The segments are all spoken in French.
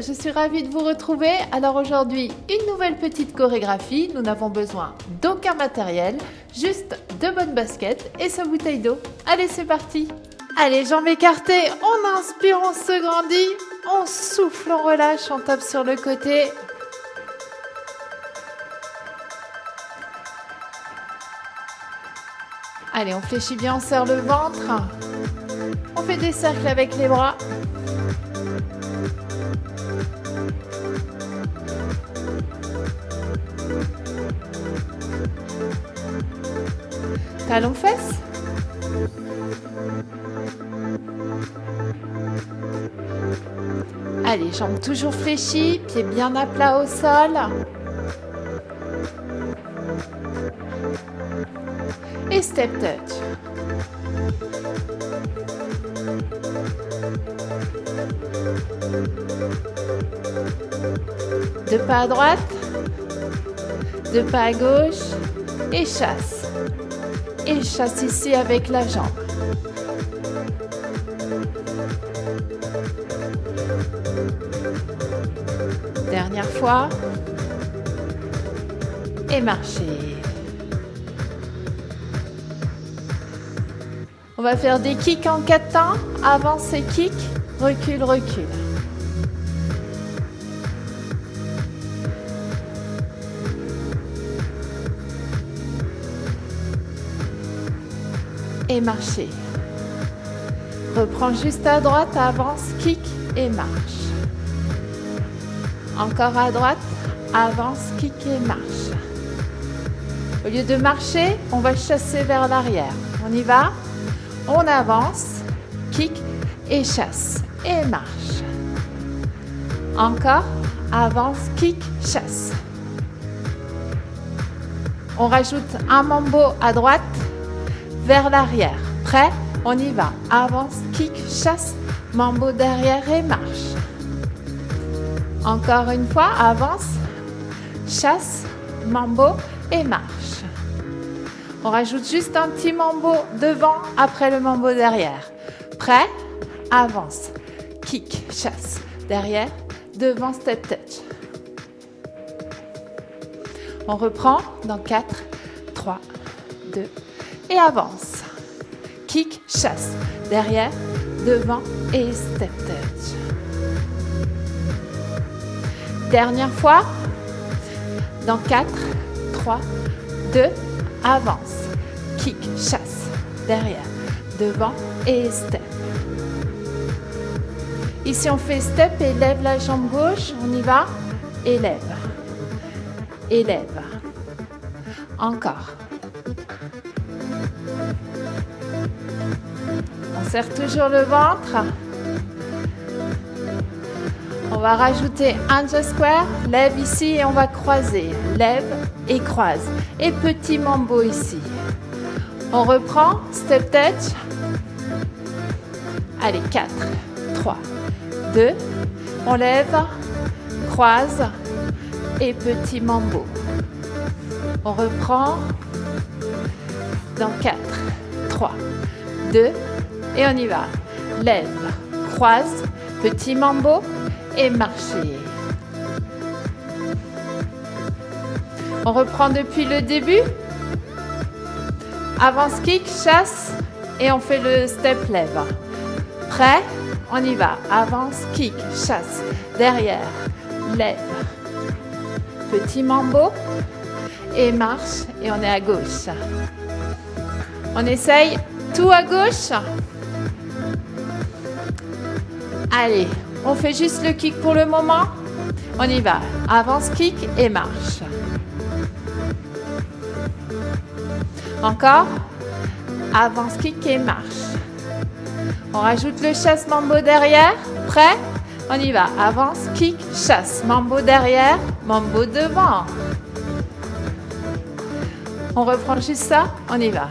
je suis ravie de vous retrouver. Alors aujourd'hui, une nouvelle petite chorégraphie. Nous n'avons besoin d'aucun matériel, juste de bonnes baskets et sa bouteille d'eau. Allez, c'est parti. Allez, jambes écartées, on inspire, on se grandit, on souffle, on relâche, on tape sur le côté. Allez, on fléchit bien, on serre le ventre. On fait des cercles avec les bras. Talons fesses. Allez, jambes toujours fléchies, pieds bien à plat au sol. Et step touch. Deux pas à droite, deux pas à gauche et chasse. Et chasse ici avec la jambe. Dernière fois. Et marchez. On va faire des kicks en 4 temps. Avance et kick, recule, recule. Et marchez. Reprends juste à droite, avance, kick et marche. Encore à droite, avance, kick et marche. Au lieu de marcher, on va chasser vers l'arrière. On y va? On avance, kick et chasse et marche. Encore, avance, kick, chasse. On rajoute un mambo à droite vers l'arrière. Prêt? On y va. Avance, kick, chasse, mambo derrière et marche. Encore une fois, avance, chasse, mambo et marche. On rajoute juste un petit mambo devant après le mambo derrière. Prêt? Avance, kick, chasse, derrière, devant, step touch. On reprend dans 4, 3, 2 et avance. Kick, chasse, derrière, devant et step touch. Dernière fois. Dans 4, 3, 2, avance. Kick, chasse, derrière, devant et step. Ici, on fait step et lève la jambe gauche. On y va. Élève. Élève. Encore. On serre toujours le ventre. On va rajouter un just square. Lève ici et on va croiser. Lève et croise. Et petit mambo ici. On reprend. Step touch. Allez, 4, 3, 2. On lève, croise et petit mambo. On reprend. Dans 4, 3, 2. Et on y va. Lève, croise, petit mambo et marcher. On reprend depuis le début. Avance, kick, chasse et on fait le step lève. Prêt? On y va. Avance, kick, chasse, derrière, lève. Petit mambo et marche et on est à gauche. On essaye tout à gauche. Allez, on fait juste le kick pour le moment. On y va. Avance, kick et marche. Encore. Avance, kick et marche. On rajoute le chasse mambo derrière. Prêt? On y va. Avance, kick, chasse. Mambo derrière, mambo devant. On reprend juste ça. On y va.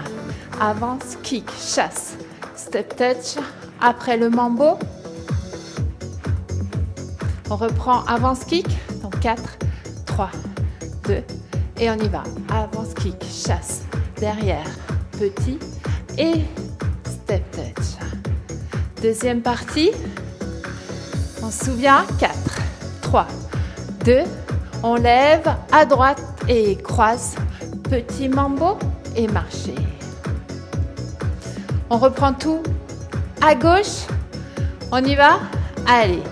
Avance, kick, chasse. Step touch. Après le mambo. On reprend avance, kick. Donc 4, 3, 2. Et on y va. Avance, kick, chasse. Derrière, petit. Et step touch. Deuxième partie. On se souvient. 4, 3, 2, on lève à droite et croise, petit mambo et marcher. On reprend tout à gauche, on y va, allez,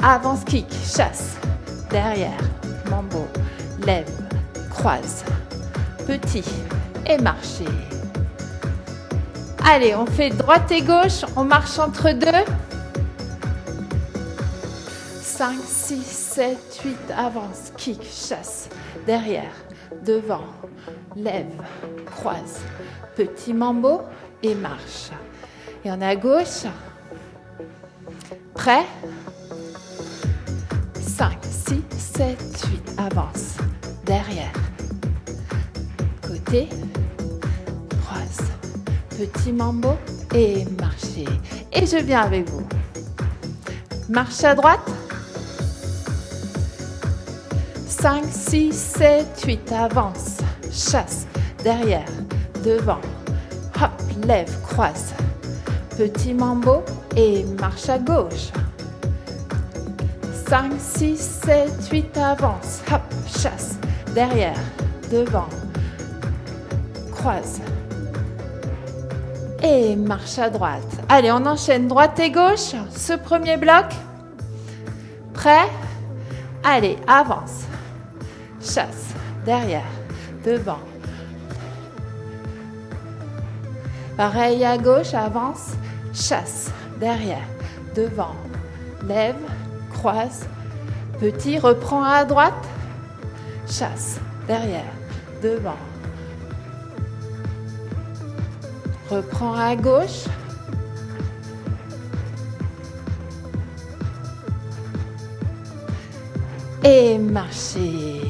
avance, kick, chasse, derrière, mambo, lève, croise, petit et marcher. Allez, on fait droite et gauche, on marche entre deux. 5, 6, 7, 8, avance, kick, chasse, derrière, devant, lève, croise, petit mambo et marche. Et on est à gauche. Prêt? 5, 6, 7, 8, avance, derrière, côté, croise, petit mambo et marcher. Et je viens avec vous. Marche à droite. 5, 6, 7, 8, avance, chasse, derrière, devant, hop, lève, croise, petit mambo et marche à gauche. 5, 6, 7, 8, avance, hop, chasse, derrière, devant, croise et marche à droite. Allez, on enchaîne droite et gauche, ce premier bloc. Prêt? Allez, avance. Chasse, derrière, devant. Pareil à gauche, avance, chasse, derrière, devant. Lève, croise, petit, reprend à droite. Chasse, derrière, devant. Reprend à gauche. Et marcher.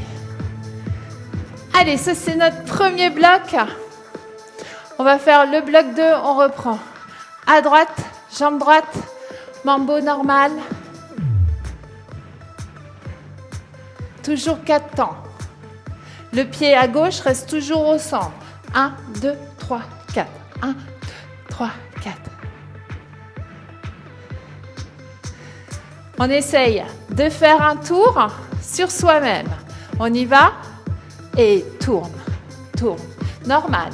Allez, ça c'est notre premier bloc. On va faire le bloc 2, on reprend. À droite, jambe droite, mambo normal. Toujours 4 temps. Le pied à gauche reste toujours au centre. 1, 2, 3, 4. 1, 2, 3, 4. On essaye de faire un tour sur soi-même. On y va et tourne, tourne. Normal.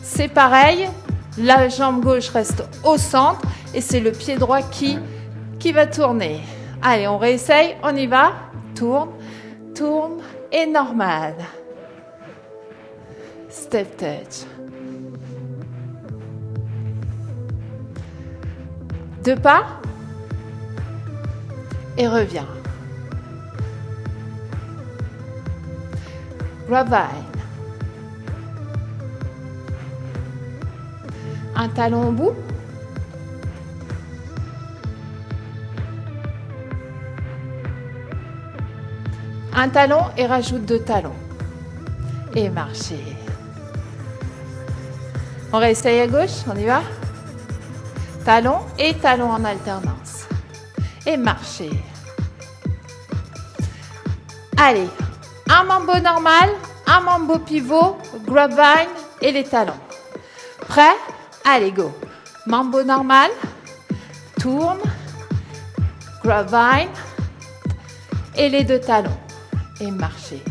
C'est pareil, la jambe gauche reste au centre et c'est le pied droit qui va tourner. Allez, on réessaye, on y va. Tourne, tourne et normal. Step touch. 2 pas et reviens. Grapevine. Un talon au bout. Un talon et rajoute 2 talons. Et marcher. On réessaye à gauche, on y va. Talon et talon en alternance. Et marcher. Allez, un mambo normal, un mambo pivot, grapevine et les talons. Prêt? Allez, go. Mambo normal, tourne, grapevine et les 2 talons. Et marcher.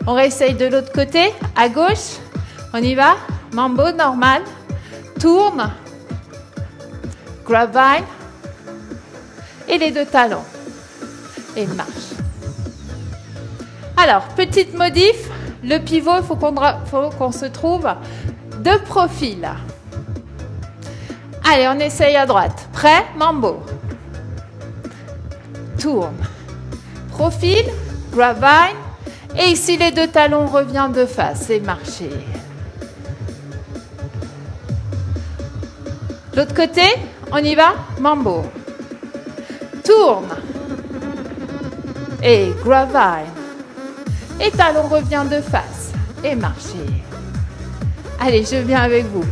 On réessaye de l'autre côté, à gauche. On y va. Mambo normal, tourne, grapevine et les 2 talons. Et marche. Alors, petite modif, le pivot, il faut qu'on se trouve de profil. Allez, on essaye à droite. Prêt? Mambo. Tourne. Profil, grapevine. Et ici, les 2 talons reviennent de face et marcher. L'autre côté, on y va. Mambo. Tourne. Et grapevine. Et talon revient de face. Et marcher. Allez, je viens avec vous.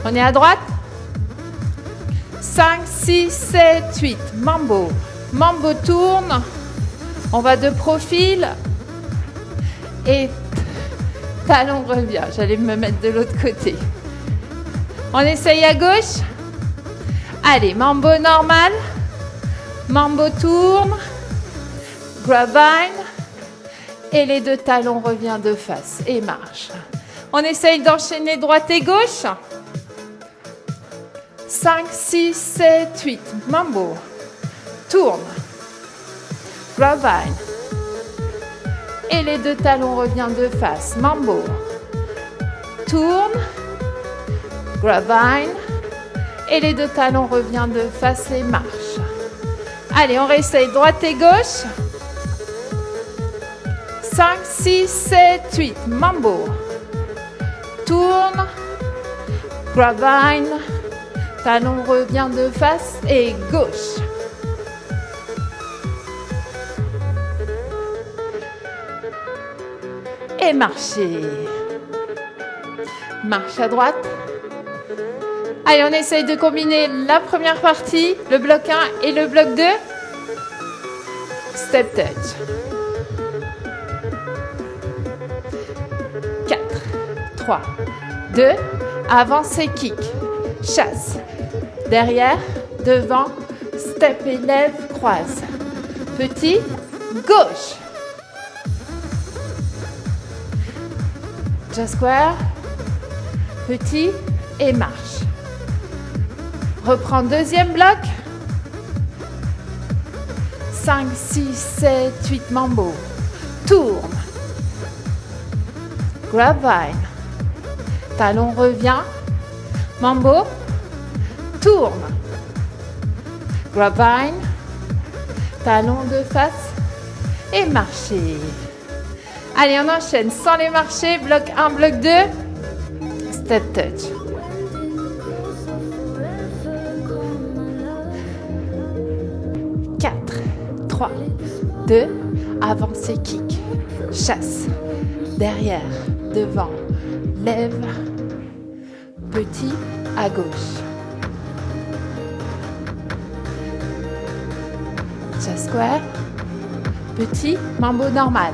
On est à droite. 5, 6, 7, 8. Mambo. Mambo tourne. On va de profil. Et talon revient. J'allais me mettre de l'autre côté. On essaye à gauche. Allez, mambo normal. Mambo tourne. Grapevine. Et les deux talons reviennent de face et marche. On essaye d'enchaîner droite et gauche. 5, 6, 7, 8. Mambo. Tourne. Grapevine. Et les deux talons reviennent de face. Mambo. Tourne. Grapevine. Et les deux talons reviennent de face et marche. Allez, on réessaye droite et gauche. 5, 6, 7, 8. Mambo. Tourne. Grapevine. Talon revient de face et gauche. Et marchez. Marche à droite. Allez, on essaye de combiner la première partie, le bloc 1 et le bloc 2. Step touch. 4, 3, 2, avance et kick. Chasse. Derrière, devant, step et lève, croise. Petit, gauche. Just square. Petit et marche. Reprends deuxième bloc. 5, 6, 7, 8, mambo. Tourne. Grapevine. Talon revient. Mambo. Tourne. Grapevine. Talon de face. Et marcher. Allez, on enchaîne sans les marcher. Bloc 1, bloc 2. Step touch. Trois, 2, avance et kick. Chasse. Derrière, devant, lève. Petit à gauche. Just square. Petit, mambo normal.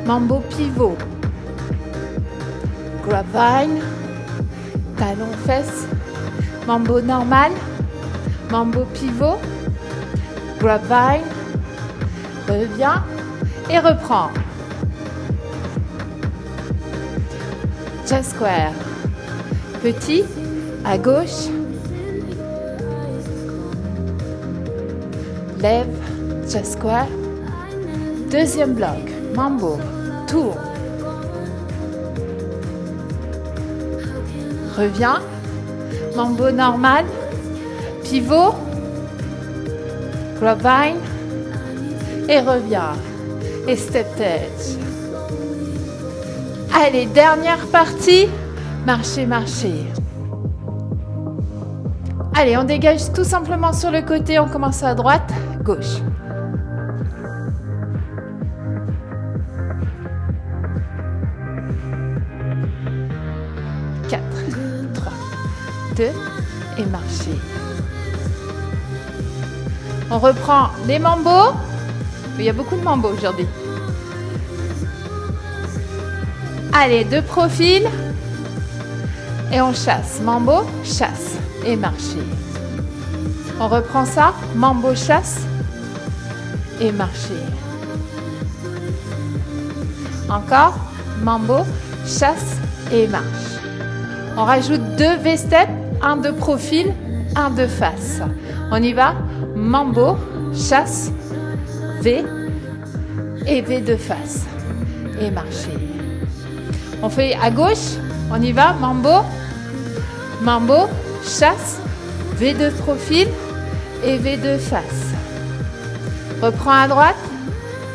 Mambo pivot. Grapevine. Talon fesse. Mambo normal. Mambo pivot. Grapevine. Reviens et reprends. Just square. Petit à gauche. Lève. Just square. Deuxième bloc. Mambo. Tourne. Reviens. Mambo normal. Pivot. Grapevine. Et reviens. Et step touch. Allez, dernière partie. Marchez, marchez. Allez, on dégage tout simplement sur le côté. On commence à droite, gauche. Quatre, 3, 2 et marchez. On reprend les mambos. Il y a beaucoup de mambo aujourd'hui. Allez, de profil. Et on chasse. Mambo, chasse. Et marcher. On reprend ça. Mambo, chasse. Et marcher. Encore. Mambo, chasse et marche. On rajoute 2 V-steps. Un de profil, un de face. On y va. Mambo, chasse, V et V de face. Et marcher. On fait à gauche. On y va. Mambo, mambo, chasse, V de profil et V de face. Reprends à droite.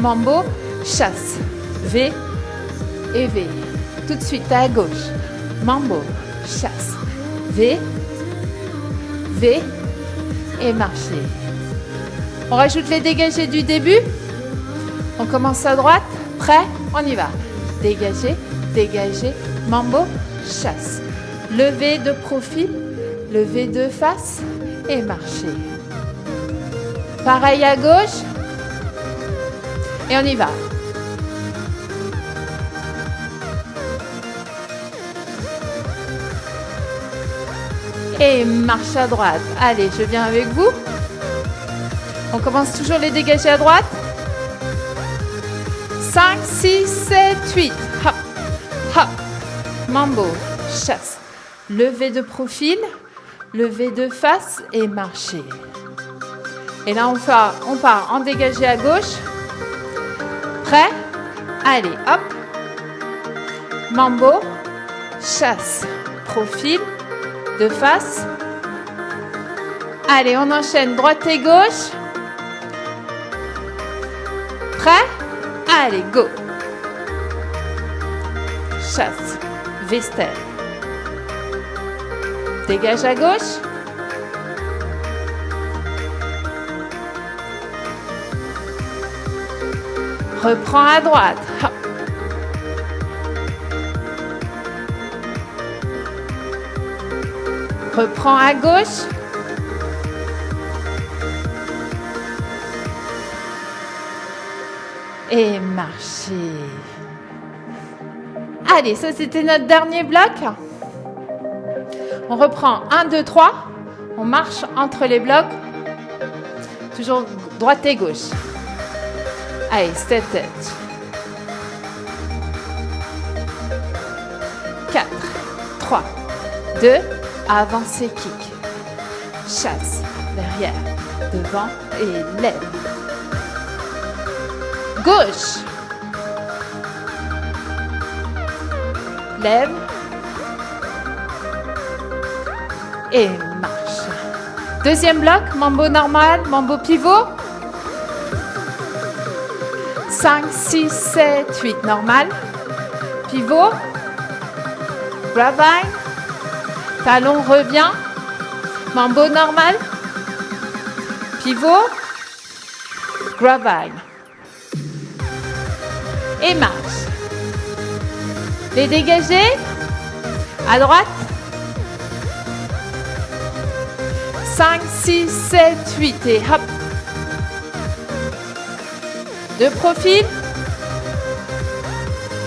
Mambo, chasse, V et V. Tout de suite à gauche. Mambo, chasse, V, V et marcher. On rajoute les dégagés du début. On commence à droite. Prêt? On y va. Dégager, dégager, mambo, chasse. Lever de profil, lever de face et marcher. Pareil à gauche. Et on y va. Et marche à droite. Allez, je viens avec vous. On commence toujours les dégagés à droite. 5, 6, 7, 8. Hop, hop. Mambo, chasse. Levé de profil, levé de face et marcher. Et là, on part en dégagé à gauche. Prêt? Allez, hop. Mambo, chasse, profil, de face. Allez, on enchaîne droite et gauche. Prêt? Allez, go. Chasse, Vestelle. Dégage à gauche. Reprends à droite. Hop. Reprends à gauche. Et marcher. Allez, ça c'était notre dernier bloc. On reprend 1, 2, 3. On marche entre les blocs. Toujours droite et gauche. Allez, step touch. 4, 3, 2, avancez, kick. Chasse, derrière, devant et lève. Gauche. Lève. Et marche. Deuxième bloc, mambo normal, mambo pivot. 5, 6, 7, 8, normal. Pivot. Gravine. Talon revient. Mambo normal. Pivot. Gravine. Et marche. Les dégagés. À droite. 5, 6, 7, 8 et hop. De profil.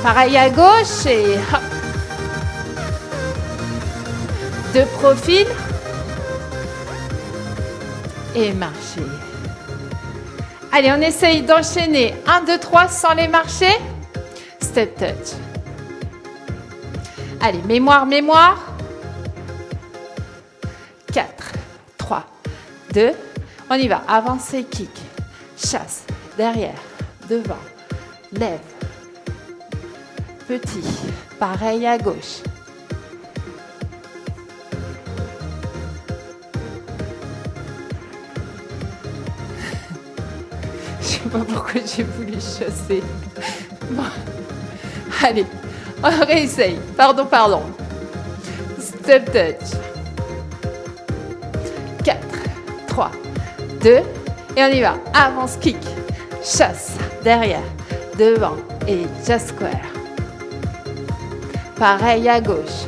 Pareil à gauche et hop. De profil. Et marcher. Allez, on essaye d'enchaîner 1, 2, 3 sans les marcher. Step touch. Allez, mémoire, mémoire. 4, 3, 2. On y va. Avancez, kick. Chasse. Derrière. Devant. Lève. Petit. Pareil à gauche. Je sais pas pourquoi j'ai voulu chasser. Bon. Allez, on réessaye. Pardon. Step touch. 4, 3, 2. Et on y va. Avance, kick. Chasse. Derrière. Devant. Et just square. Pareil à gauche.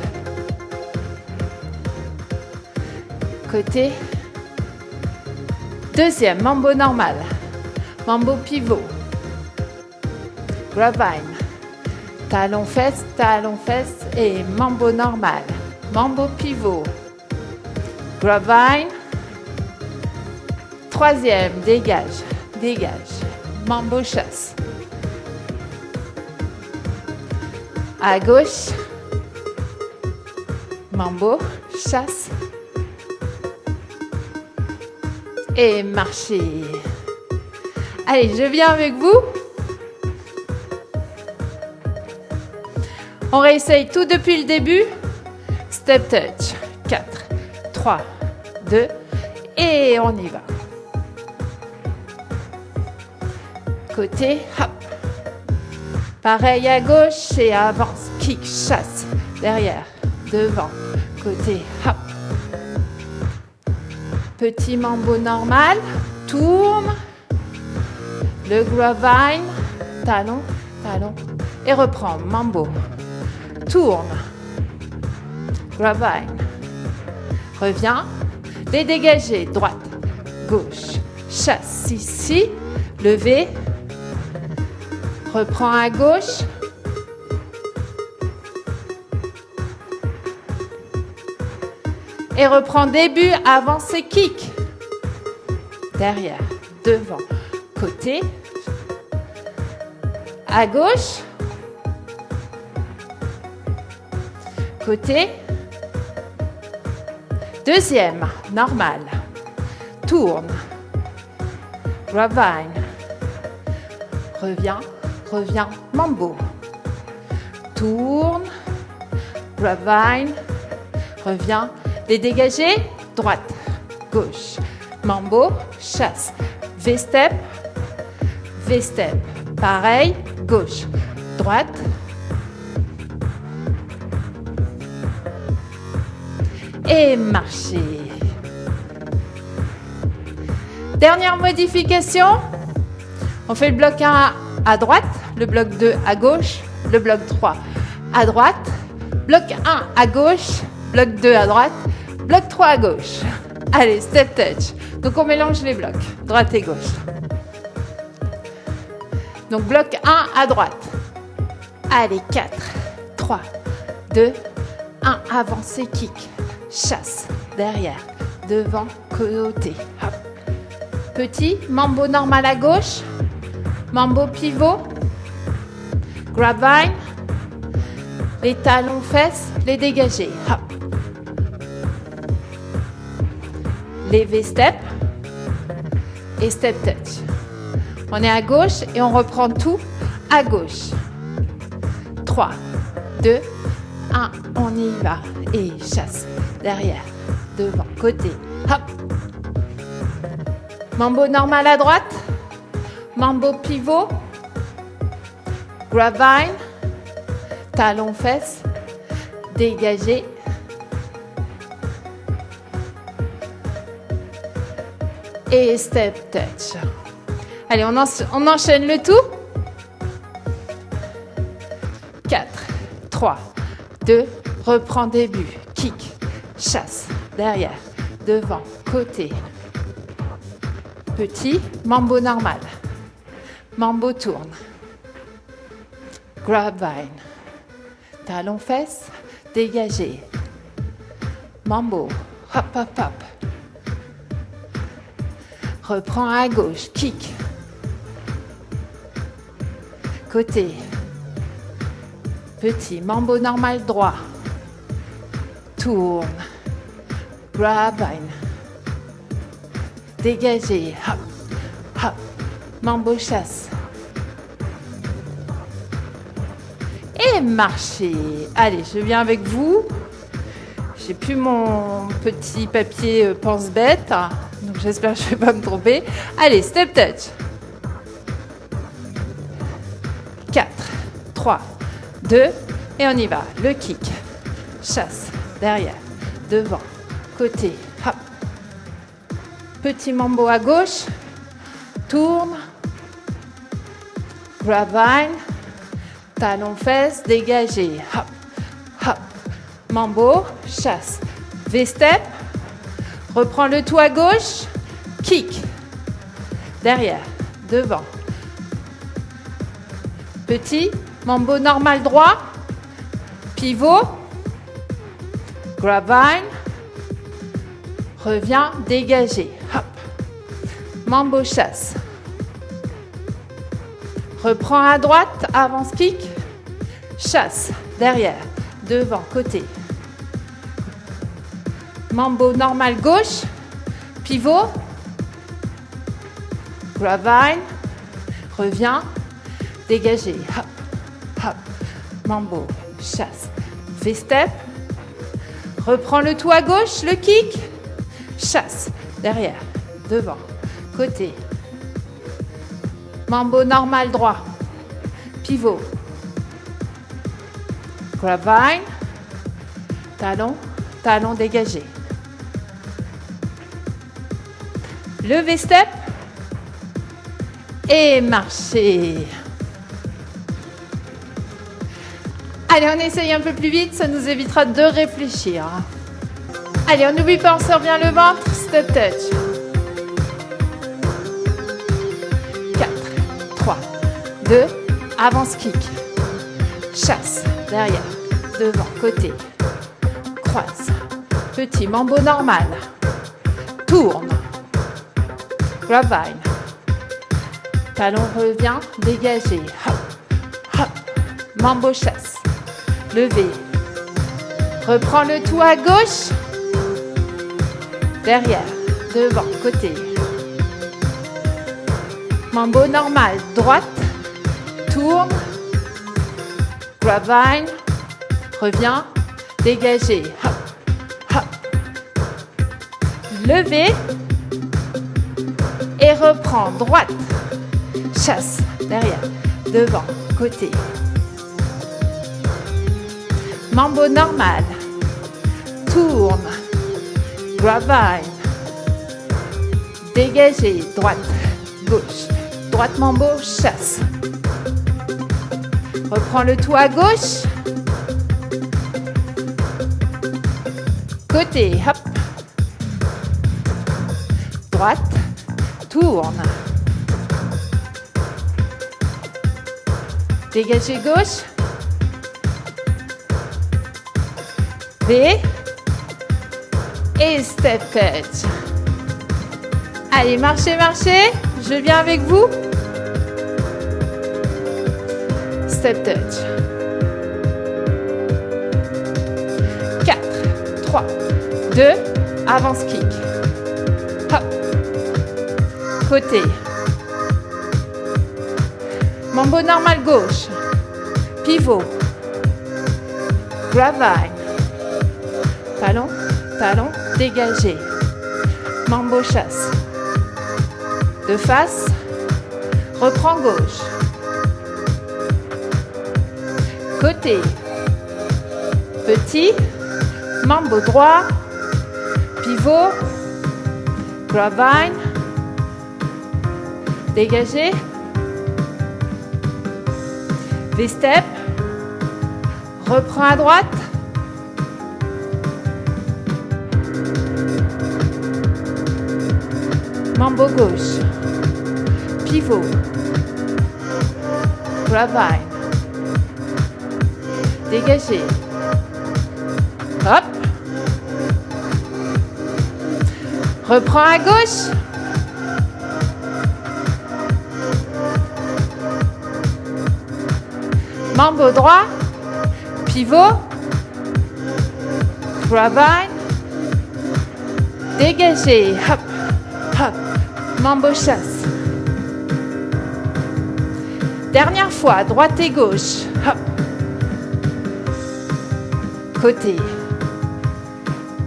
Côté. Deuxième, mambo normal. Mambo pivot. Gravine. Talon fesse et mambo normal. Mambo pivot. Gravine. Troisième, dégage. Mambo chasse. À gauche. Mambo chasse. Et marcher. Allez, je viens avec vous. On réessaye tout depuis le début. Step touch. 4, 3, 2. Et on y va. Côté, hop. Pareil à gauche et avance. Kick, chasse. Derrière, devant. Côté, hop. Petit mambo normal. Tourne. Le gravine. Talon. Et reprend. Mambo. Tourne. Gravine. Reviens. Les dégagés. Droite. Gauche. Chasse ici. Levé. Reprends à gauche. Et reprends début, avance et kick. Derrière, devant, côté. À gauche. Côté. Deuxième, normal. Tourne. Grapevine. Reviens, reviens, mambo. Tourne. Grapevine. Reviens. Les dégagés. Droite, gauche. Mambo, chasse. V-step. V-step. Pareil, gauche, droite. Et marcher. Dernière modification. On fait le bloc 1 à droite, le bloc 2 à gauche, le bloc 3 à droite, bloc 1 à gauche, bloc 2 à droite, bloc 3 à gauche. Allez, step touch. Donc on mélange les blocs, droite et gauche. Donc bloc 1 à droite. Allez, 4, 3, 2, 1. Avancez, kick. Chasse. Derrière. Devant. Côté. Hop. Petit. Mambo normal à gauche. Mambo pivot. Grapevine. Les talons fesses. Les dégager. Hop. Les V-step. Et step touch. On est à gauche et on reprend tout à gauche. 3, 2, 1, on y va. Et chasse. Derrière, devant, côté. Hop. Mambo normal à droite. Mambo pivot. Grapevine. Talon fesses. Dégagé. Et step touch. Allez, on enchaîne le tout. 4, 3, 2, reprends début. Kick, chasse, derrière, devant, côté. Petit, mambo normal. Mambo tourne. Grapevine. Talon fesses, dégagé. Mambo, hop, hop, hop. Reprends à gauche, kick. Côté. Petit, mambo normal droit. Tourne. Grapevine. Dégagé. Hop, hop. Mambo chasse. Et marcher. Allez, je viens avec vous. J'ai plus mon petit papier pense-bête. Donc j'espère que je ne vais pas me tromper. Allez, step touch. 4, 3, 2, et on y va. Le kick. Chasse. Derrière. Devant. Côté. Hop. Petit mambo à gauche. Tourne. Grapevine. Talon fesses. Dégagé. Hop. Hop. Mambo. Chasse. V-step. Reprends le tout à gauche. Kick. Derrière. Devant. Petit. Mambo normal droit. Pivot. Grapevine. Reviens. Dégagé. Hop. Mambo chasse. Reprends à droite. Avance kick. Chasse. Derrière. Devant. Côté. Mambo normal gauche. Pivot. Grapevine. Reviens. Dégagé. Hop. Hop. Mambo. Chasse. V-step. Reprends le tout à gauche. Le kick. Chasse. Derrière. Devant. Côté. Mambo normal droit. Pivot. Grapevine. Talon. Talon dégagé. Le V-step. Et marcher. Allez, on essaye un peu plus vite, ça nous évitera de réfléchir. Allez, on n'oublie pas, on sort bien le ventre, step touch. 4, 3, 2, avance kick. Chasse, derrière, devant, côté. Croise, Petit mambo normal. Tourne. Grapevine. Talon revient, dégagé. Hop, hop. Mambo chasse. Levé. Reprends le tout à gauche. Derrière, devant, côté. Mambo normal, droite. Tourne. Grapevine. Reviens. Dégagé. Hop, hop. Levé. Et reprends. Droite. Chasse. Derrière. Devant. Côté. Mambo normal. Tourne. Grapevine. Dégagé. Droite. Gauche. Droite mambo. Chasse. Reprends le tout à gauche. Côté. Hop. Droite. Tourne. Dégagé gauche. V. Et step touch. Allez, marchez, marchez. Je viens avec vous. Step touch. 4, 3, 2, avance kick. Hop. Côté. Mambo normal gauche. Pivot. Grapevine. Talon, talon, dégagé. Mambo chasse. De face. Reprends gauche. Côté. Petit. Mambo droit. Pivot. Grapevine. Dégagé. V-step. Reprends à droite. Mambo gauche. Pivot. Grapevine. Dégagé. Hop. Reprends à gauche. Mambo droit. Pivot. Grapevine. Dégagé. Hop. Hop. Mambo chasse. Dernière fois, droite et gauche. Hop. Côté.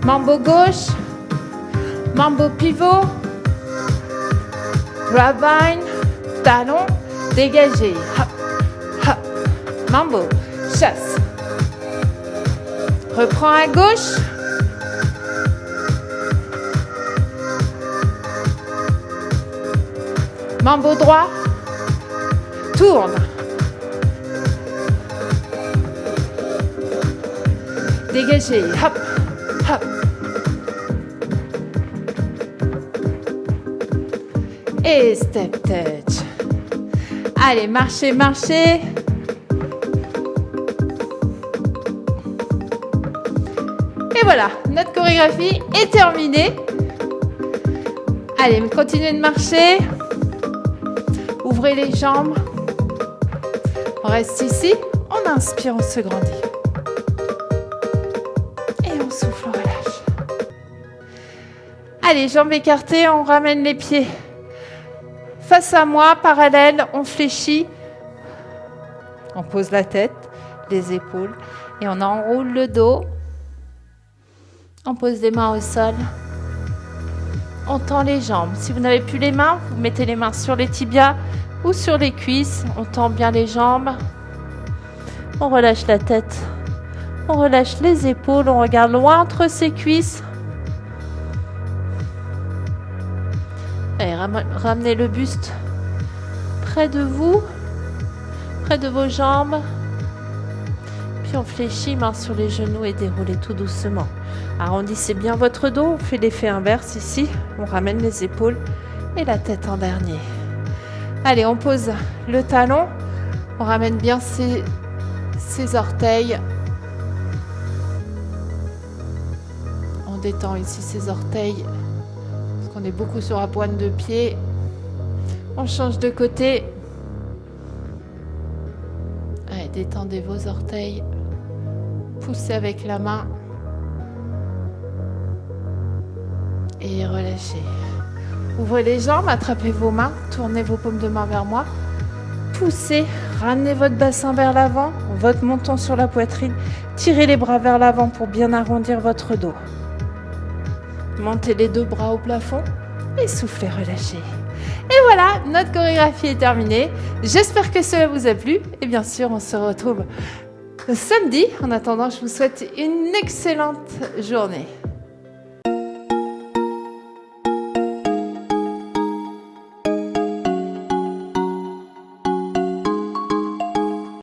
Mambo gauche. Mambo pivot. Grapevine. Talon. Dégagé. Hop. Hop. Mambo. Chasse. Reprends à gauche. Mambo droit. Tourne. Dégagé. Hop. Hop. Et step touch. Allez, marchez, marchez. Et voilà, notre chorégraphie est terminée. Allez, continuez de marcher. Ouvrez les jambes. On reste ici. On inspire, on se grandit. Et on souffle, on relâche. Allez, jambes écartées, on ramène les pieds face à moi, parallèle, on fléchit. On pose la tête, les épaules et on enroule le dos. On pose les mains au sol. On tend les jambes. Si vous n'avez plus les mains, vous mettez les mains sur les tibias ou sur les cuisses. On tend bien les jambes. On relâche la tête. On relâche les épaules. On regarde loin entre ses cuisses. Allez, ramenez le buste près de vous, près de vos jambes. Puis on fléchit, main sur les genoux et déroulez tout doucement. Arrondissez bien votre dos. On fait l'effet inverse ici. On ramène les épaules et la tête en dernier. Allez, on pose le talon. On ramène bien ses orteils. On On détend ici ses orteils, parce qu'on est beaucoup sur la pointe de pied. On change de côté. Allez, détendez vos orteils. Poussez avec la main. Et relâchez. Ouvrez les jambes, attrapez vos mains, tournez vos paumes de main vers moi. Poussez, ramenez votre bassin vers l'avant, votre menton sur la poitrine. Tirez les bras vers l'avant pour bien arrondir votre dos. Montez les deux bras au plafond et soufflez, relâchez. Et voilà, notre chorégraphie est terminée. J'espère que cela vous a plu. Et bien sûr, on se retrouve samedi. En attendant, je vous souhaite une excellente journée.